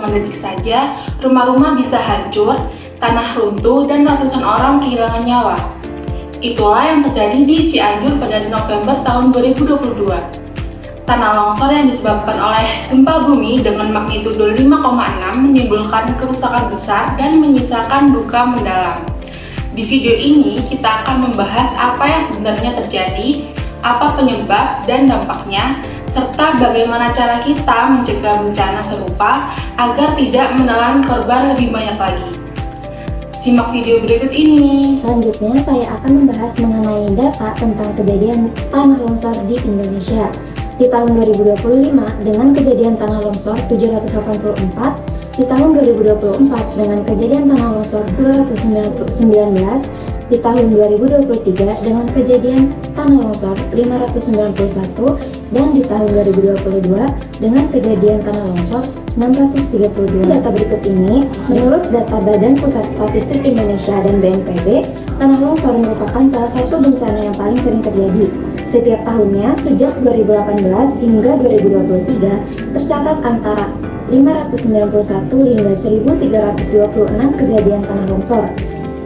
hitungan detik saja, rumah-rumah bisa hancur, tanah runtuh, dan ratusan orang kehilangan nyawa. Itulah yang terjadi di Cianjur pada November tahun 2022. Tanah longsor yang disebabkan oleh gempa bumi dengan magnitudo 5,6 menimbulkan kerusakan besar dan menyisakan duka mendalam. Di video ini kita akan membahas apa yang sebenarnya terjadi, apa penyebab dan dampaknya, serta bagaimana cara kita mencegah bencana serupa agar tidak menelan korban lebih banyak lagi. Simak video berikut ini. Selanjutnya saya akan membahas mengenai data tentang kejadian tanah longsor di Indonesia. Di tahun 2025 dengan kejadian tanah longsor 784, di tahun 2024 dengan kejadian tanah longsor 219, di tahun 2023 dengan kejadian tanah longsor 591, dan di tahun 2022 dengan kejadian tanah longsor 632. Data berikut ini, menurut data Badan Pusat Statistik Indonesia dan BNPB, tanah longsor merupakan salah satu bencana yang paling sering terjadi. Setiap tahunnya, sejak 2018 hingga 2023, tercatat antara 591 hingga 1.326 kejadian tanah longsor.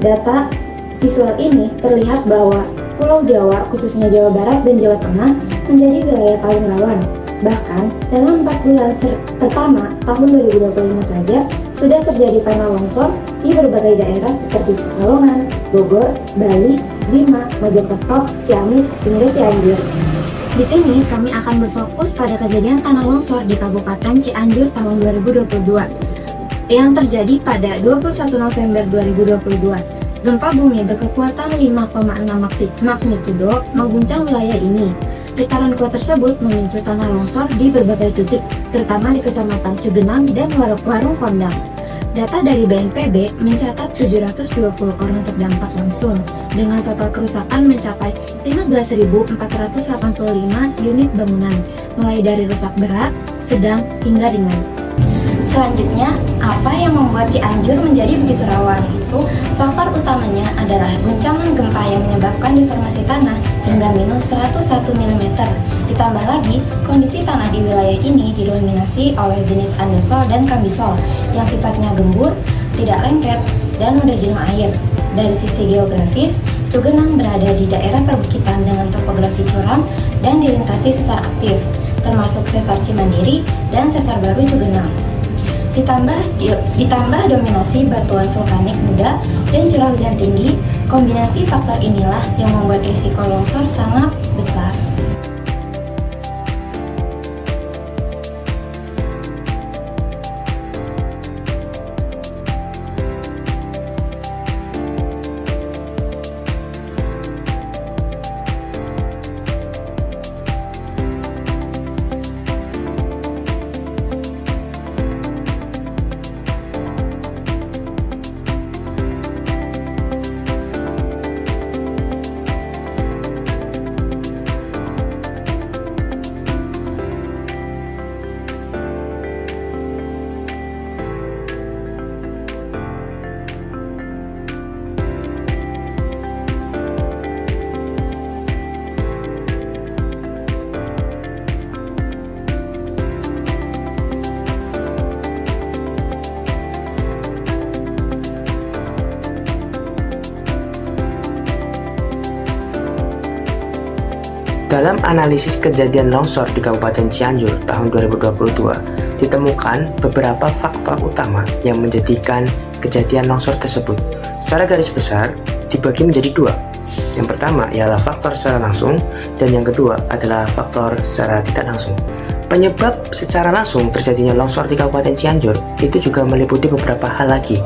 Data visual ini terlihat bahwa Pulau Jawa, khususnya Jawa Barat dan Jawa Tengah, menjadi wilayah paling rawan. Bahkan, dalam 4 bulan pertama tahun 2025 saja, sudah terjadi tanah longsor di berbagai daerah seperti Pekalongan, Bogor, Bali, Bima, Mojokerto, Ciamis, hingga Cianjur. Di sini kami akan berfokus pada kejadian tanah longsor di Kabupaten Cianjur tahun 2022 yang terjadi pada 21 November 2022. Gempa bumi berkekuatan 5,6 magnitudo mengguncang wilayah ini. Getaran kuat tersebut memicu tanah longsor di berbagai titik, terutama di Kecamatan Cugenang dan Warung Kondang. Data dari BNPB mencatat 720 orang terdampak langsung, dengan total kerusakan mencapai 15.485 unit bangunan, mulai dari rusak berat, sedang, hingga ringan. Selanjutnya, apa yang membuat Cianjur menjadi begitu rawan? Faktor utamanya adalah guncangan gempa yang menyebabkan deformasi tanah hingga minus 101 mm. Ditambah lagi, kondisi tanah di wilayah ini didominasi oleh jenis andesol dan kambisol yang sifatnya gembur, tidak lengket, dan mudah jenuh air. Dari sisi geografis, Cugenang berada di daerah perbukitan dengan topografi curam dan dilintasi sesar aktif, termasuk Sesar Cimandiri dan Sesar Baru Cugenang. Ditambah dominasi batuan vulkanik muda dan curah hujan tinggi, kombinasi faktor inilah yang membuat risiko longsor sangat besar. Dalam analisis kejadian longsor di Kabupaten Cianjur tahun 2022, ditemukan beberapa faktor utama yang menjadikan kejadian longsor tersebut. Secara garis besar, dibagi menjadi dua. Yang pertama ialah faktor secara langsung, dan yang kedua adalah faktor secara tidak langsung. Penyebab secara langsung terjadinya longsor di Kabupaten Cianjur itu juga meliputi beberapa hal lagi.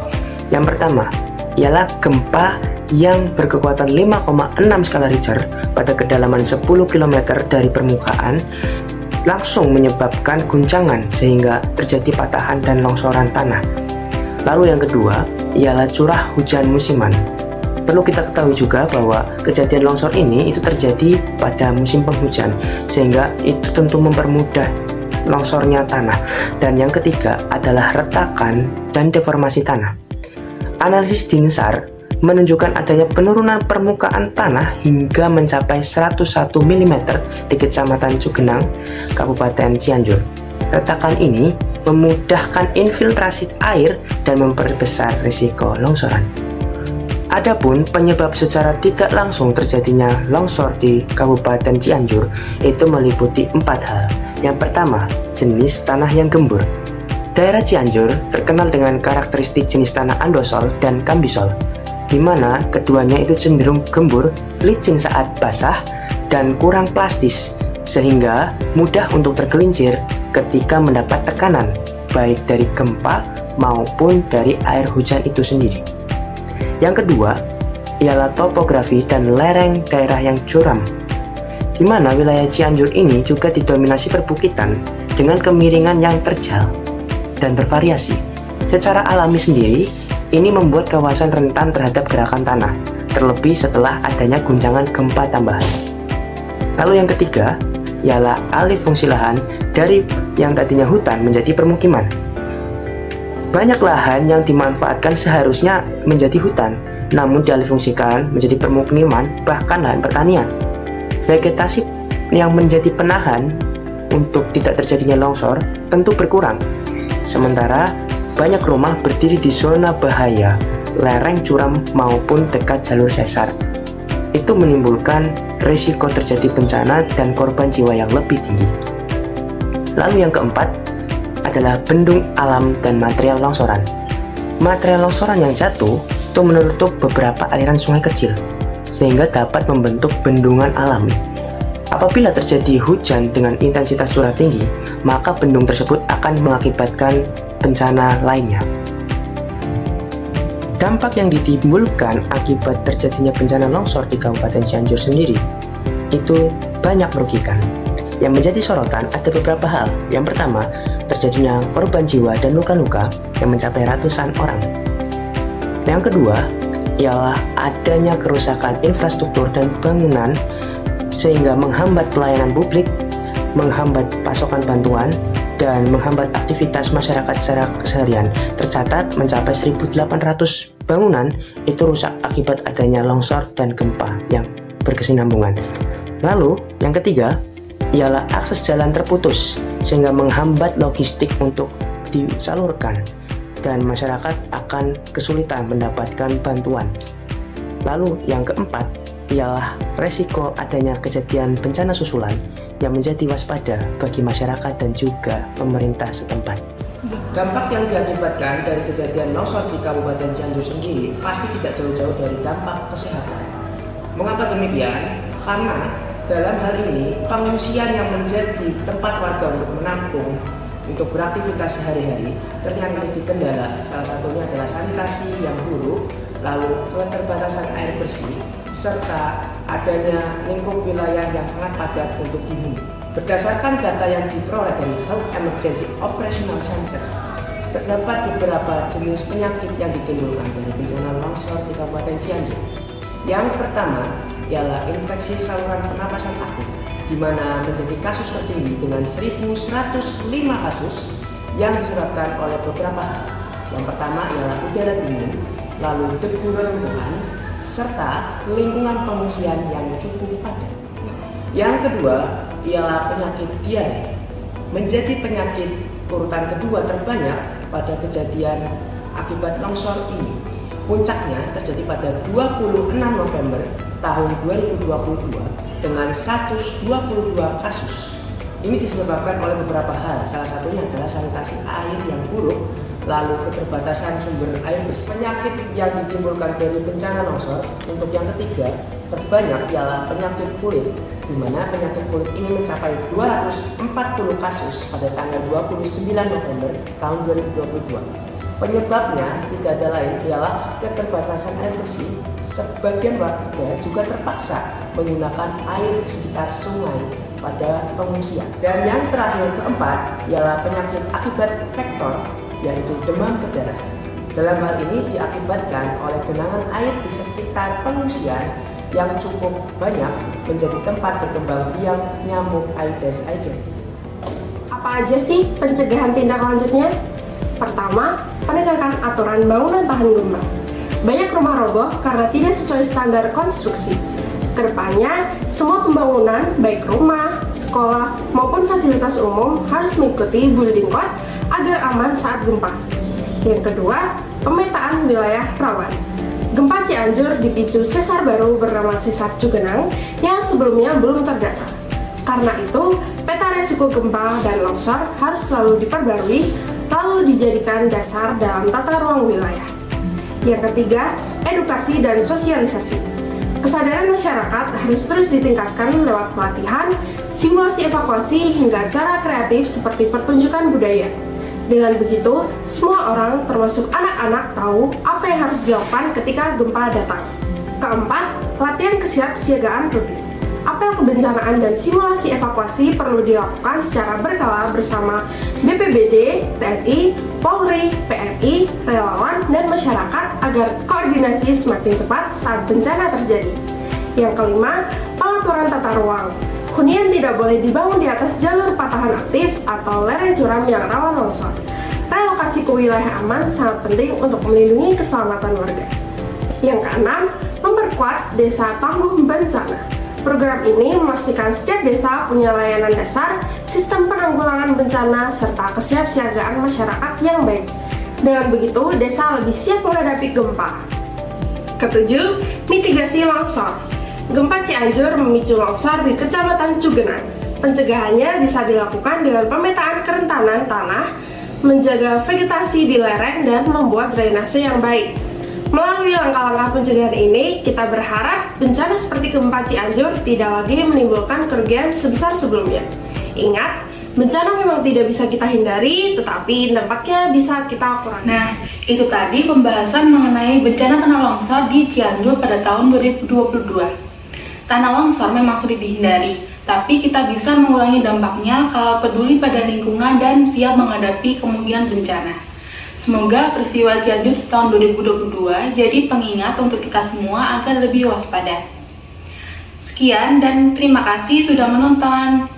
Yang pertama ialah gempa yang berkekuatan 5,6 skala Richter pada kedalaman 10 km dari permukaan langsung menyebabkan guncangan sehingga terjadi patahan dan longsoran tanah. Lalu yang kedua ialah curah hujan musiman. Perlu kita ketahui juga bahwa kejadian longsor ini itu terjadi pada musim penghujan, sehingga itu tentu mempermudah longsornya tanah. Dan yang ketiga adalah retakan dan deformasi tanah. Analisis tim SAR menunjukkan adanya penurunan permukaan tanah hingga mencapai 101 mm di Kecamatan Cugenang, Kabupaten Cianjur. Retakan ini memudahkan infiltrasi air dan memperbesar risiko longsoran. Adapun penyebab secara tidak langsung terjadinya longsor di Kabupaten Cianjur itu meliputi 4 hal. Yang pertama, jenis tanah yang gembur. Daerah Cianjur terkenal dengan karakteristik jenis tanah andosol dan kambisol, di mana keduanya itu cenderung gembur, licin saat basah, dan kurang plastis, sehingga mudah untuk tergelincir ketika mendapat tekanan, baik dari gempa maupun dari air hujan itu sendiri. Yang kedua, ialah topografi dan lereng daerah yang curam, di mana wilayah Cianjur ini juga didominasi perbukitan dengan kemiringan yang terjal dan bervariasi. Secara alami sendiri, ini membuat kawasan rentan terhadap gerakan tanah, terlebih setelah adanya guncangan gempa tambahan. Lalu yang ketiga, ialah alih fungsi lahan dari yang tadinya hutan menjadi permukiman. Banyak lahan yang dimanfaatkan seharusnya menjadi hutan, namun dialihfungsikan menjadi permukiman, bahkan lahan pertanian. Vegetasi yang menjadi penahan untuk tidak terjadinya longsor tentu berkurang. Sementara banyak rumah berdiri di zona bahaya, lereng curam maupun dekat jalur sesar. Itu menimbulkan risiko terjadi bencana dan korban jiwa yang lebih tinggi. Lalu yang keempat adalah bendung alam dan material longsoran. Material longsoran yang jatuh itu menutup beberapa aliran sungai kecil, sehingga dapat membentuk bendungan alami. Apabila terjadi hujan dengan intensitas curah tinggi, maka bendung tersebut akan mengakibatkan bencana lainnya. Dampak yang ditimbulkan akibat terjadinya bencana longsor di Kabupaten Cianjur sendiri itu banyak merugikan. Yang menjadi sorotan ada beberapa hal. Yang pertama, terjadinya korban jiwa dan luka-luka yang mencapai ratusan orang. Yang kedua, ialah adanya kerusakan infrastruktur dan bangunan sehingga menghambat pelayanan publik, menghambat pasokan bantuan, dan menghambat aktivitas masyarakat secara keseharian. Tercatat mencapai 1.800 bangunan itu rusak akibat adanya longsor dan gempa yang berkesinambungan. Lalu, yang ketiga, ialah akses jalan terputus sehingga menghambat logistik untuk disalurkan dan masyarakat akan kesulitan mendapatkan bantuan. Lalu yang keempat ialah resiko adanya kejadian bencana susulan yang menjadi waspada bagi masyarakat dan juga pemerintah setempat. Dampak yang diakibatkan dari kejadian longsor di Kabupaten Cianjur sendiri pasti tidak jauh-jauh dari dampak kesehatan. Mengapa demikian? Karena dalam hal ini, pengungsian yang menjadi tempat warga untuk menampung, untuk beraktivitas sehari-hari, ternyata di kendala. Salah satunya adalah sanitasi yang buruk, lalu keterbatasan air bersih, serta adanya lingkup wilayah yang sangat padat untuk dihuni. Berdasarkan data yang diperoleh dari Health Emergency Operational Center, terdapat beberapa jenis penyakit yang ditimbulkan dari bencana longsor di Kabupaten Cianjur. Yang pertama, ialah infeksi saluran pernapasan akut, di mana menjadi kasus tertinggi dengan 1.105 kasus yang disebabkan oleh beberapa hal. Yang pertama ialah udara dingin, lalu debu reruntuhan, serta lingkungan pengungsian yang cukup padat. Yang kedua ialah penyakit diare, menjadi penyakit urutan kedua terbanyak pada kejadian akibat longsor ini. Puncaknya terjadi pada 26 November tahun 2022 dengan 122 kasus. Ini disebabkan oleh beberapa hal, salah satunya adalah sanitasi air yang buruk, lalu keterbatasan sumber air bersih. Penyakit yang ditimbulkan dari bencana longsor untuk yang ketiga terbanyak ialah penyakit kulit, di mana penyakit kulit ini mencapai 240 kasus pada tanggal 29 November tahun 2022. Penyebabnya tidak ada lain ialah keterbatasan air bersih. Sebagian warga juga terpaksa menggunakan air di sekitar sungai pada pengungsian. Dan yang terakhir keempat ialah penyakit akibat vektor, yaitu demam berdarah. Dalam hal ini diakibatkan oleh genangan air di sekitar pengungsian yang cukup banyak menjadi tempat berkembang biak nyamuk Aedes aegypti. Apa aja sih pencegahan tindak lanjutnya? Pertama, penegakan aturan bangunan tahan gempa. Banyak rumah roboh karena tidak sesuai standar konstruksi. Kedepannya, semua pembangunan, baik rumah, sekolah, maupun fasilitas umum harus mengikuti building code agar aman saat gempa. Yang kedua, pemetaan wilayah rawan. Gempa Cianjur dipicu sesar baru bernama sesar Cugenang yang sebelumnya belum terdata. Karena itu, peta resiko gempa dan longsor harus selalu diperbarui lalu dijadikan dasar dalam tata ruang wilayah. Yang ketiga, edukasi dan sosialisasi. Kesadaran masyarakat harus terus ditingkatkan lewat pelatihan, simulasi evakuasi, hingga cara kreatif seperti pertunjukan budaya. Dengan begitu, semua orang termasuk anak-anak tahu apa yang harus dilakukan ketika gempa datang. Keempat, latihan kesiapsiagaan rutin. Apel kebencanaan dan simulasi evakuasi perlu dilakukan secara berkala bersama BPBD, TNI, Polri, PNI, relawan, dan masyarakat agar koordinasi semakin cepat saat bencana terjadi. Yang kelima, pengaturan tata ruang. Hunian tidak boleh dibangun di atas jalur patahan aktif atau lereng curam yang rawan longsor. Relokasi ke wilayah aman sangat penting untuk melindungi keselamatan warga. Yang keenam, memperkuat desa tangguh bencana. Program ini memastikan setiap desa punya layanan dasar, sistem penanggulangan bencana, serta kesiapsiagaan masyarakat yang baik. Dengan begitu, desa lebih siap menghadapi gempa. Ketujuh, mitigasi longsor. Gempa Cianjur memicu longsor di Kecamatan Cugenang. Pencegahannya bisa dilakukan dengan pemetaan kerentanan tanah, menjaga vegetasi di lereng, dan membuat drainase yang baik. Melalui langkah-langkah pencegahan ini, kita berharap bencana seperti gempa Cianjur tidak lagi menimbulkan kerugian sebesar sebelumnya. Ingat, bencana memang tidak bisa kita hindari, tetapi dampaknya bisa kita kurangi. Nah, itu tadi pembahasan mengenai bencana tanah longsor di Cianjur pada tahun 2022. Tanah longsor memang sulit dihindari, tapi kita bisa mengurangi dampaknya kalau peduli pada lingkungan dan siap menghadapi kemungkinan bencana. Semoga peristiwa Cianjur di tahun 2022 jadi pengingat untuk kita semua agar lebih waspada. Sekian dan terima kasih sudah menonton.